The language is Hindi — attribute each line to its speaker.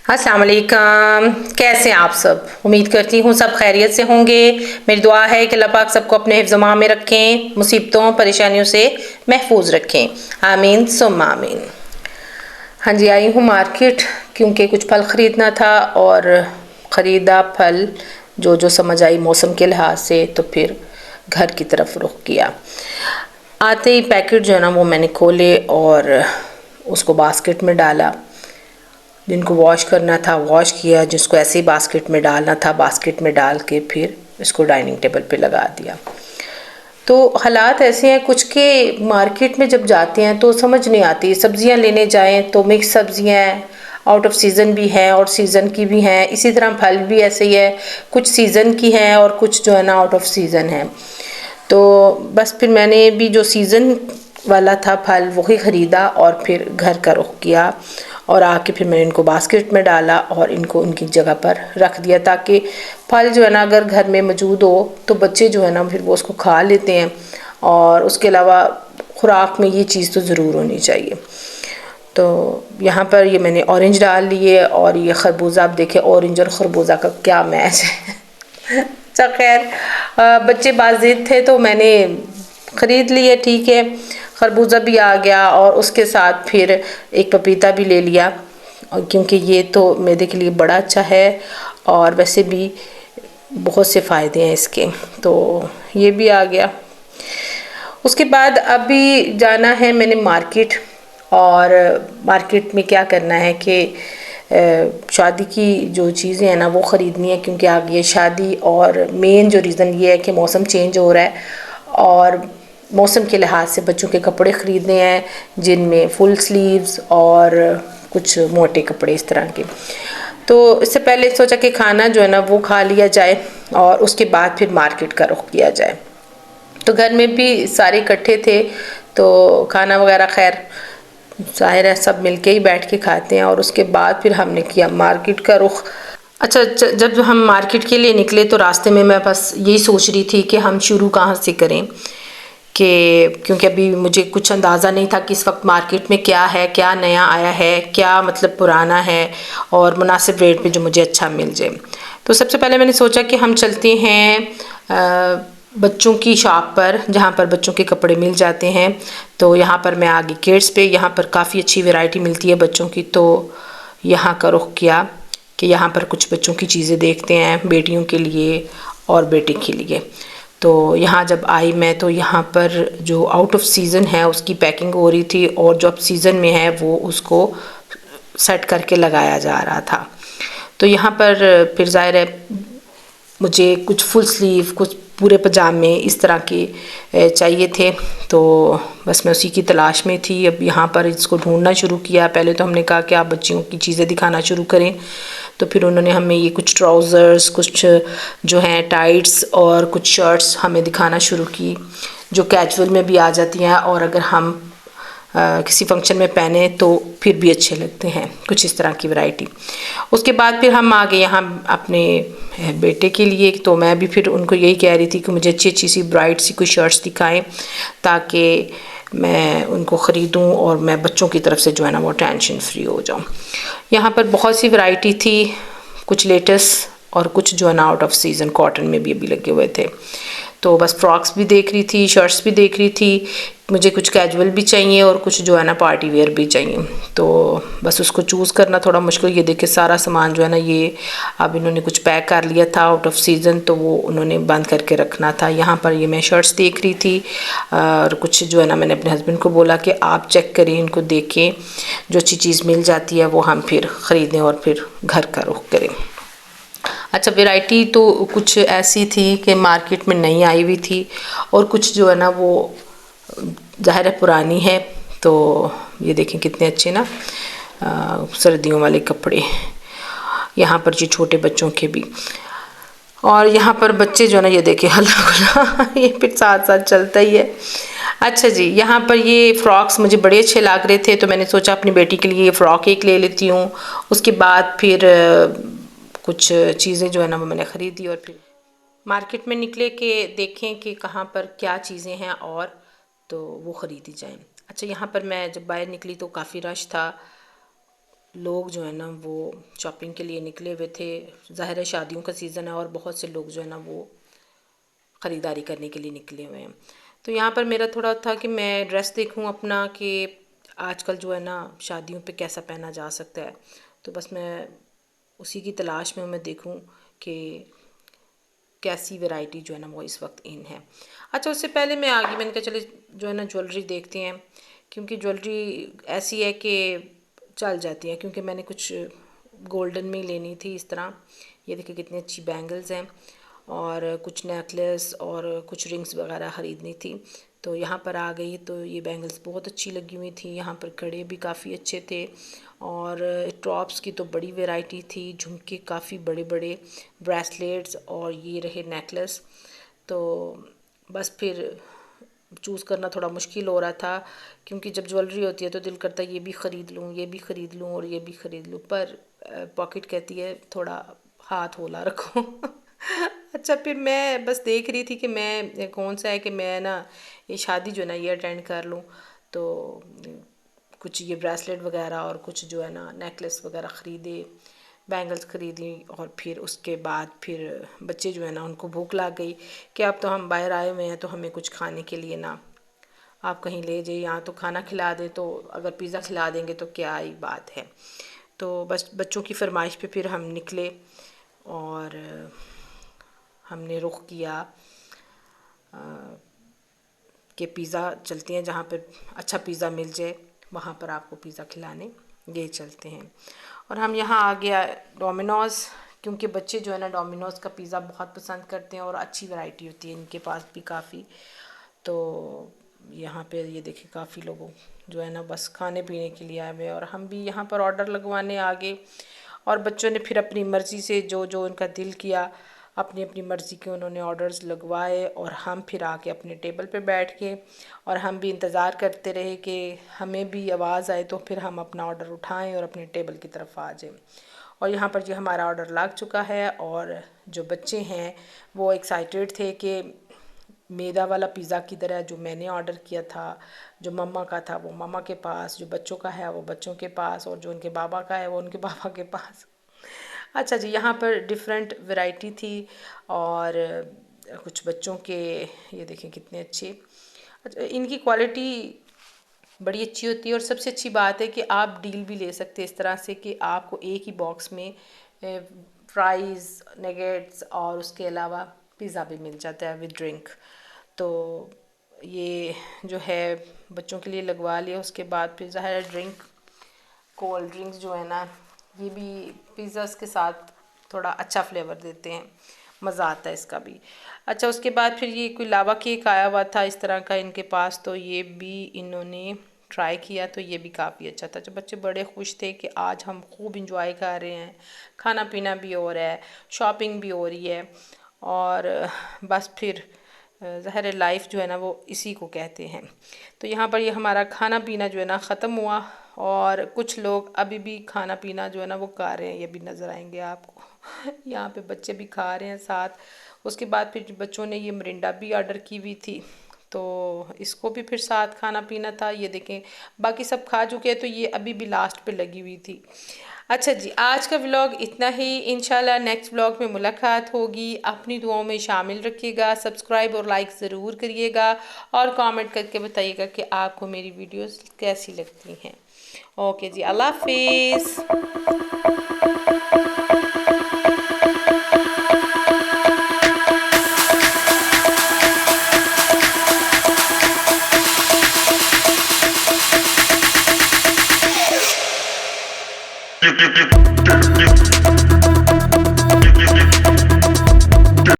Speaker 1: अस्सलाम वालेकुम, कैसे हैं आप सब। उम्मीद करती हूँ सब खैरियत से होंगे। मेरी दुआ है कि अल्लाह पाक सबको अपने हिफ्ज़-ओ-मान में रखें, मुसीबतों परेशानियों से महफूज रखें। आमीन सुम्मा आमीन। हाँ जी, आई हूँ मार्केट क्योंकि कुछ फल ख़रीदना था और ख़रीदा फल जो जो समझ आई मौसम के लिहाज से, तो फिर घर की तरफ रुख किया। आते ही पैकेट जो है ना वो मैंने खोले और उसको बास्केट में डाला। जिनको वॉश करना था वॉश किया, जिसको ऐसे ही बास्केट में डालना था बास्केट में डाल के फिर इसको डाइनिंग टेबल पे लगा दिया। तो हालात ऐसे हैं कुछ के मार्केट में जब जाते हैं तो समझ नहीं आती। सब्जियां लेने जाएं तो मिक्स सब्जियां आउट ऑफ सीज़न भी हैं और सीज़न की भी हैं। इसी तरह फल भी ऐसे ही है, कुछ सीज़न की हैं और कुछ जो है ना आउट ऑफ सीज़न है। तो बस फिर मैंने भी जो सीज़न वाला था फल वही ख़रीदा और फिर घर का रुख किया और आके फिर मैंने इनको बास्केट में डाला और इनको उनकी जगह पर रख दिया, ताकि फल जो है ना अगर घर में मौजूद हो तो बच्चे जो है ना फिर वो उसको खा लेते हैं। और उसके अलावा खुराक में ये चीज़ तो ज़रूर होनी चाहिए। तो यहाँ पर ये मैंने ऑरेंज डाल लिए और ये खरबूजा, आप देखें ऑरेंज और खरबूजा का क्या मैच है। अच्छा खैर, बच्चे बाज़िद थे तो मैंने ख़रीद लिए, ठीक है। खरबूजा भी आ गया और उसके साथ फिर एक पपीता भी ले लिया, क्योंकि ये तो मैदे के लिए बड़ा अच्छा है और वैसे भी बहुत से फ़ायदे हैं इसके, तो ये भी आ गया। उसके बाद अभी जाना है मैंने मार्केट, और मार्केट में क्या करना है कि शादी की जो चीज़ें हैं ना वो ख़रीदनी है, क्योंकि आ गई है शादी। और मेन जो रीज़न ये है कि मौसम चेंज हो रहा है और मौसम के लिहाज से बच्चों के कपड़े ख़रीदने हैं, जिनमें फुल स्लीव्स और कुछ मोटे कपड़े इस तरह के। तो इससे पहले सोचा कि खाना जो है ना वो खा लिया जाए और उसके बाद फिर मार्केट का रुख किया जाए। तो घर में भी सारे इकट्ठे थे तो खाना वगैरह खैर ज़ाहिर है सब मिलके ही बैठ के खाते हैं। और उसके बाद फिर हमने किया मार्केट का रुख। अच्छा, जब हम मार्केट के लिए निकले तो रास्ते में मैं बस यही सोच रही थी कि हम शुरू कहाँ से करें, क्योंकि अभी मुझे कुछ अंदाज़ा नहीं था कि इस वक्त मार्केट में क्या है, क्या नया आया है, क्या मतलब पुराना है और मुनासिब रेट पे जो मुझे अच्छा मिल जाए। तो सबसे पहले मैंने सोचा कि हम चलते हैं बच्चों की शॉप पर, जहाँ पर बच्चों के कपड़े मिल जाते हैं। तो यहाँ पर मैं आ गई किड्स पे, यहाँ पर काफ़ी अच्छी वैरायटी मिलती है बच्चों की। तो यहाँ का रुख किया कि यहाँ पर कुछ बच्चों की चीज़ें देखते हैं, बेटियों के लिए और बेटे के लिए। तो यहाँ जब आई मैं तो यहाँ पर जो आउट ऑफ सीज़न है उसकी पैकिंग हो रही थी और जो अब सीज़न में है वो उसको सेट करके लगाया जा रहा था। तो यहाँ पर फिर ज़ाहिर है मुझे कुछ फुल स्लीव, कुछ पूरे पजामे इस तरह के चाहिए थे। तो बस मैं उसी की तलाश में थी। अब यहाँ पर इसको ढूंढना शुरू किया। पहले तो हमने कहा कि आप बच्चियों की चीज़ें दिखाना शुरू करें, तो फिर उन्होंने हमें ये कुछ ट्राउज़र्स, कुछ जो हैं टाइट्स और कुछ शर्ट्स हमें दिखाना शुरू की, जो कैजुअल में भी आ जाती हैं और अगर हम किसी फंक्शन में पहने तो फिर भी अच्छे लगते हैं, कुछ इस तरह की वैरायटी। उसके बाद फिर हम आ गए यहाँ अपने बेटे के लिए। तो मैं भी फिर उनको यही कह रही थी कि मुझे अच्छी अच्छी सी ब्राइट सी कोई शर्ट्स दिखाएं ताकि मैं उनको ख़रीदूँ और मैं बच्चों की तरफ से जो है ना वो टेंशन फ्री हो जाऊँ। यहाँ पर बहुत सी वैरायटी थी, कुछ लेटेस्ट और कुछ जो है ना आउट ऑफ सीज़न कॉटन में भी अभी लगे हुए थे। तो बस फ्रॉक्स भी देख रही थी, शर्ट्स भी देख रही थी। मुझे कुछ कैजुअल भी चाहिए और कुछ जो है ना पार्टी वेयर भी चाहिए। तो बस उसको चूज़ करना थोड़ा मुश्किल। ये देखिए सारा सामान जो है ना ये अब इन्होंने कुछ पैक कर लिया था आउट ऑफ सीज़न, तो वो उन्होंने बंद करके रखना था। यहाँ पर ये मैं शर्ट्स देख रही थी और कुछ जो है ना मैंने अपने हस्बैंड को बोला कि आप चेक करें, इनको देखें, जो अच्छी चीज़ मिल जाती है वो हम फिर ख़रीदें और फिर घर का रुख करें। अच्छा, वैरायटी तो कुछ ऐसी थी कि मार्केट में नई आई हुई थी और कुछ जो है ना वो ज़ाहिर है पुरानी है। तो ये देखें कितने अच्छे ना सर्दियों वाले कपड़े, यहाँ पर जी छोटे बच्चों के भी। और यहाँ पर बच्चे जो है ना ये देखें हल्ला गुल्ला ये फिर साथ साथ चलता ही है। अच्छा जी, यहाँ पर ये फ्रॉक्स मुझे बड़े अच्छे लग रहे थे तो मैंने सोचा अपनी बेटी के लिए ये फ़्रॉक एक ले लेती हूँ। उसके बाद फिर कुछ चीज़ें जो है ना वो मैंने ख़रीदी और फिर मार्केट में निकले कि देखें कि कहाँ पर क्या चीज़ें हैं और तो वो ख़रीदी जाएं। अच्छा, यहाँ पर मैं जब बाहर निकली तो काफ़ी रश था, लोग जो है ना वो शॉपिंग के लिए निकले हुए थे। ज़ाहिर है शादियों का सीज़न है और बहुत से लोग जो है ना वो ख़रीदारी करने के लिए निकले हुए हैं। तो यहाँ पर मेरा थोड़ा था कि मैं ड्रेस देखूँ अपना कि आजकल जो है ना शादियों पे कैसा पहना जा सकता है। तो बस मैं उसी की तलाश में मैं देखूँ कि कैसी वैरायटी जो है ना वो इस वक्त इन है। अच्छा, उससे पहले मैं आ गई, मैंने कहा चले जो है ना ज्वेलरी देखते हैं, क्योंकि ज्वेलरी ऐसी है कि चल जाती है। क्योंकि मैंने कुछ गोल्डन में लेनी थी इस तरह। ये देखिए कितनी अच्छी बैंगल्स हैं और कुछ नेकलेस और कुछ रिंग्स वगैरह ख़रीदनी थी। तो यहाँ पर आ गई तो ये बैंगल्स बहुत अच्छी लगी हुई थी। यहाँ पर कड़े भी काफ़ी अच्छे थे और टॉप्स की तो बड़ी वैरायटी थी, झुमके काफ़ी बड़े बड़े, ब्रेसलेट्स और ये रहे नेकलेस। तो बस फिर चूज़ करना थोड़ा मुश्किल हो रहा था, क्योंकि जब ज्वेलरी होती है तो दिल करता है ये भी ख़रीद लूँ, ये भी ख़रीद लूँ और ये भी ख़रीद लूँ, पर पॉकेट कहती है थोड़ा हाथ होला रखो। अच्छा, फिर मैं बस देख रही थी कि मैं कौन सा है कि मैं ना ये शादी जो है ना ये अटेंड कर लूँ। तो कुछ ये ब्रेसलेट वगैरह और कुछ जो है ना नेकलेस वगैरह ख़रीदे, बैंगल्स ख़रीदी और फिर उसके बाद फिर बच्चे जो है ना उनको भूख लग गई कि अब तो हम बाहर आए हुए हैं तो हमें कुछ खाने के लिए ना आप कहीं ले जाइए, यहाँ तो खाना खिला दें, तो अगर पिज़्ज़ा खिला देंगे तो क्या ही बात है। तो बस बच्चों की फरमाइश पे फिर हम निकले और हमने रुख किया कि पिज़्ज़ा चलते हैं, जहाँ पर अच्छा पिज़्ज़ा मिल जाए वहाँ पर आपको पिज़्ज़ा खिलाने ये चलते हैं। और हम यहाँ आ गया डोमिनोज़, क्योंकि बच्चे जो है ना डोमिनोज़ का पिज़्ज़ा बहुत पसंद करते हैं और अच्छी वैरायटी होती है इनके पास भी काफ़ी। तो यहाँ पे ये देखिए काफ़ी लोगों जो है ना बस खाने पीने के लिए आए हुए, और हम भी यहाँ पर ऑर्डर लगवाने आ गए। और बच्चों ने फिर अपनी मर्ज़ी से जो जो उनका दिल किया अपनी अपनी मर्ज़ी के उन्होंने ऑर्डर्स लगवाए, और हम फिर आके अपने टेबल पे बैठ के और हम भी इंतज़ार करते रहे कि हमें भी आवाज़ आए तो फिर हम अपना ऑर्डर उठाएं और अपने टेबल की तरफ आ जाएं। और यहाँ पर जो हमारा ऑर्डर लग चुका है और जो बच्चे हैं वो एक्साइटेड थे कि मैदा वाला पिज़्ज़ा की तरह जो मैंने ऑर्डर किया था, जो मम्मा का था वो मम्मा के पास, जो बच्चों का है वो बच्चों के पास, और जो उनके बाबा का है वो उनके बाबा के पास। अच्छा जी, यहाँ पर डिफरेंट वैरायटी थी और कुछ बच्चों के ये देखें कितने अच्छे। अच्छा, इनकी क्वालिटी बड़ी अच्छी होती है और सबसे अच्छी बात है कि आप डील भी ले सकते हैं इस तरह से कि आपको एक ही बॉक्स में फ्राइज़, नगेट्स और उसके अलावा पिज़्ज़ा भी मिल जाता है विद ड्रिंक। तो ये जो है बच्चों के लिए लगवा लिया। उसके बाद फिर ज़ाहिर है ड्रिंक, कोल्ड ड्रिंक्स जो है ना ये भी पिज़्ज़ास के साथ थोड़ा अच्छा फ्लेवर देते हैं, मज़ा आता है इसका भी। अच्छा, उसके बाद फिर ये कोई लावा केक आया हुआ था इस तरह का इनके पास, तो ये भी इन्होंने ट्राई किया, तो ये भी काफ़ी अच्छा था। जब बच्चे बड़े खुश थे कि आज हम खूब इंजॉय कर रहे हैं, खाना पीना भी हो रहा है, शॉपिंग भी हो रही है, और बस फिर ज़ाहिर लाइफ जो है ना वो इसी को कहते हैं। तो यहाँ पर ये हमारा खाना पीना जो है ना ख़त्म हुआ और कुछ लोग अभी भी खाना पीना जो है ना वो कर रहे हैं, ये भी नज़र आएंगे आपको। यहाँ पे बच्चे भी खा रहे हैं साथ। उसके बाद फिर बच्चों ने ये मरिंडा भी ऑर्डर की हुई थी, तो इसको भी फिर साथ खाना पीना था। ये देखें बाकी सब खा चुके हैं, तो ये अभी भी लास्ट पे लगी हुई थी। अच्छा जी, आज का व्लॉग इतना ही। इंशाल्लाह नेक्स्ट व्लॉग में मुलाकात होगी। अपनी दुआओं में शामिल रखिएगा, सब्सक्राइब और लाइक ज़रूर करिएगा और कमेंट करके बताइएगा कि आपको मेरी वीडियोस कैसी लगती हैं। ओके जी, अल्लाह हाफिज़।